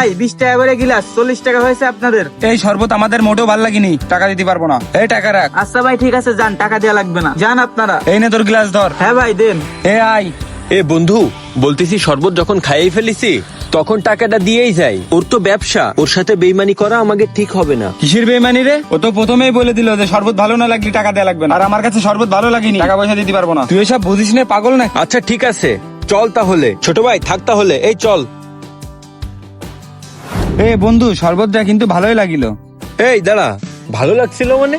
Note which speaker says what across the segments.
Speaker 1: ভাই 20 টাকা করে গিলাস, 40 টাকা হয়েছে আপনাদের।
Speaker 2: এই শরবত আমাদের মোটেও ভালো লাগেনি, টাকা দিতে পারবো না। এই টাকা রাখ।
Speaker 1: আচ্ছা ভাই ঠিক আছে, যান, টাকা দেওয়া লাগবে না, যান আপনারা।
Speaker 2: এই নে তোর গ্লাস ধর।
Speaker 1: হ্যাঁ ভাই দেন।
Speaker 2: A I.
Speaker 3: এ বন্ধু, বলতেছি শরবত যখন খাইয়ে ফেলিছি তখন টাকাটা দিয়েই যাই। ওর তো ব্যবসা, ওর সাথে বেইমানি করা আমাকে ঠিক হবে না।
Speaker 2: কিসের বেইমানি রে? ও তো প্রথমেই বলে দিল যে শরবত ভালো না লাগলে টাকা দেওয়া লাগবে না। আর আমার কাছে শরবত ভালো লাগেনি, টাকা পয়সা দিতে পারবো না। তুই এসব বুঝিস না, পাগল না?
Speaker 3: আচ্ছা ঠিক আছে, চল তাহলে। ছোট ভাই থাক তাহলে, এই চল।
Speaker 2: এ বন্ধু, শরবতটা কিন্তু ভালোই লাগিল।
Speaker 3: এই দাঁড়া, ভালো লাগছিল মানে?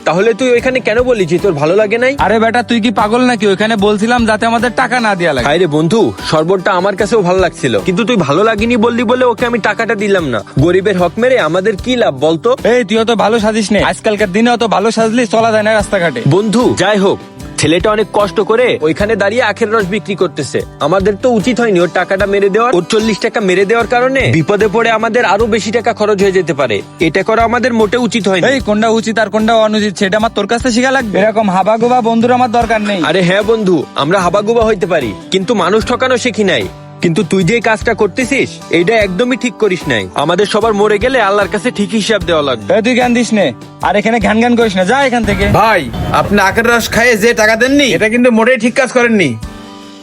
Speaker 3: তাহলে তুই ওইখানে কেন বললি যে তোর ভালো লাগে নাই?
Speaker 2: আরে বেটা, তুই কি পাগল নাকি? ওইখানে বলছিলাম যাতে আমাদের টাকা না দেওয়া লাগে।
Speaker 3: হায় রে বন্ধু, শরবতটা আমার কাছেও ভালো লাগছিল, কিন্তু তুই ভালো লাগেনি বললি বলে ওকে আমি টাকাটা দিলাম না। গরিবের হক মেরে আমাদের কি লাভ বলতো?
Speaker 2: এই তুই অত ভালো সাজিস নে, আজকালকার দিনে অত ভালো সাজলি চলা যায় না রাস্তাঘাটে।
Speaker 3: বন্ধু যাই হোক, ছেলেটা অনেক কষ্ট করে ওইখানে দাঁড়িয়ে আখের রস বিক্রি করতেছে। আমাদের তো উচিত হয়নি ওর টাকাটা মেরে দেওয়ার। ওর 40 টাকা মেরে দেওয়ার কারণে বিপদে পড়ে আমাদের আরো বেশি টাকা খরচ হয়ে যেতে পারে। এটা করা আমাদের মোটে উচিত হয়নি।
Speaker 2: এই কোনটা উচিত আর কোনটা অনুচিত সেটা আমার তোর কাছে শিখা লাগবে। এরকম হাবাগোবা বন্ধুর আমার দরকার নেই।
Speaker 3: আরে হ্যাঁ বন্ধু, আমরা হাবাগুবা হইতে পারি, কিন্তু মানুষ ঠকানো শিখি নাই। কিন্তু তুই যে কাজটা করতেছিস এইটা একদমই ঠিক করিস নাই। আমাদের সবার মরে গেলে আল্লাহর কাছে ঠিক হিসাব দেওয়া লাগবে।
Speaker 2: এই তুই জ্ঞান দিস নে, আর এখানে ঘ্যান ঘ্যান করিস না, যা এখান থেকে।
Speaker 4: ভাই, আপনি আখের রস খাইয়ে যে টাকা দেননি এটা কিন্তু মোটেই ঠিক কাজ করেননি।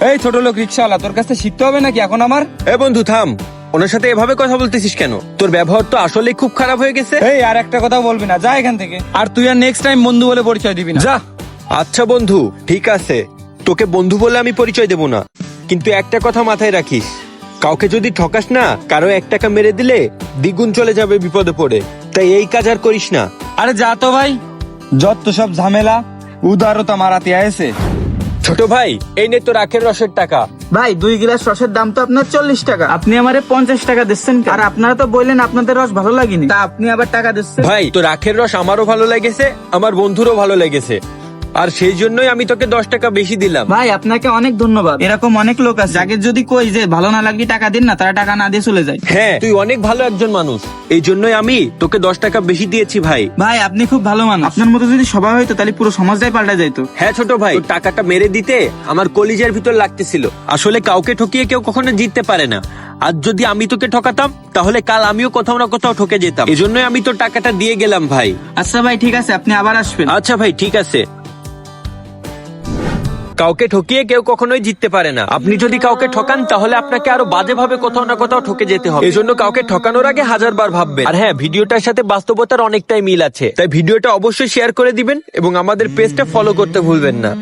Speaker 2: এই ছোট লোক রিক্সাওয়ালা, তোর কাছে শিখতে হবে নাকি এখন আমার?
Speaker 3: এ বন্ধু থাম, ওনার সাথে এভাবে কথা বলতেছিস কেন? তোর ব্যবহার তো আসলেই খুব খারাপ হয়ে গেছে।
Speaker 2: এই আর একটা কথা বলবি না, যা এখান থেকে। আর তুই আর নেক্সট টাইম বন্ধু বলে পরিচয় দিবি না, যা।
Speaker 3: আচ্ছা বন্ধু ঠিক আছে, তোকে বন্ধু বলে আমি পরিচয় দেব না, কিন্তু একটা কথা মাথায় রাখিস, কাউকে যদি ঠকাস না, কারো 1 টাকা মেরে দিলে দ্বিগুণ চলে যাবে বিপদে পড়ে। তাই এই কাজ আর করিস না।
Speaker 2: আরে যা তো ভাই, যত সব ঝামেলা উদারতা মারাতে আয়েছে।
Speaker 3: ছোট ভাই, এই নে তোর আখের রসের টাকা।
Speaker 1: ভাই 2 গ্লাস রসের দাম তো আপনার 40 টাকা, আপনি আমারে 50 টাকা দিচ্ছেন কেন? আর আপনারা তো বললেন আপনাদের রস ভালো লাগেনি, তা আপনি আবার টাকা দিচ্ছেন?
Speaker 3: ভাই তোর আখের রস আমারও ভালো লেগেছে, আমার বন্ধুরও ভালো লেগেছে, আর সেই জন্যই আমি তোকে 10 টাকা বেশি দিলাম।
Speaker 1: ভাই আপনাকে অনেক ধন্যবাদ। এরকম অনেক লোক আছে যাকে যদি কই যে ভালো না লাগলে টাকা দিন না, তারা টাকা না দিয়ে চলে যায়।
Speaker 3: হ্যাঁ, তুই অনেক ভালো একজন মানুষ, এই জন্যই আমি তোকে 10 টাকা বেশি দিয়েছি ভাই।
Speaker 1: ভাই আপনি খুব ভালো মানুষ, আপনার মতো যদি সবাই হয়তো তাহলে পুরো সমাজটাই পাল্টা যাইতো।
Speaker 3: হ্যাঁ ছোট ভাই, তোর টাকাটা মেরে দিতে আমার কলিজার ভিতর লাগতেছিল। আসলে কাউকে ঠকিয়ে কেউ কখনো জিততে পারে না। আর যদি আমি তোকে ঠকাতাম তাহলে কাল আমিও কোথাও না কোথাও ঠকে যেতাম। এজন্যই আমি তোর টাকাটা দিয়ে গেলাম ভাই।
Speaker 1: আচ্ছা ভাই ঠিক আছে, আপনি আবার আসবেন।
Speaker 3: আচ্ছা ভাই ঠিক আছে। কাউকে ঠকিয়ে কেউ কখনোই জিততে পারে না। আপনি যদি কাউকে ঠকান তাহলে আপনাকে আরো বাজেভাবে কোথাও না কোথাও ঠকে যেতে হবে। এজন্য কাউকে ঠকানোর আগে 1000 বার ভাববেন। আর হ্যাঁ, ভিডিওটার সাথে বাস্তবতার অনেকটাই মিল আছে, তাই ভিডিওটা অবশ্যই শেয়ার করে দিবেন এবং আমাদের পেজটা ফলো করতে ভুলবেন না।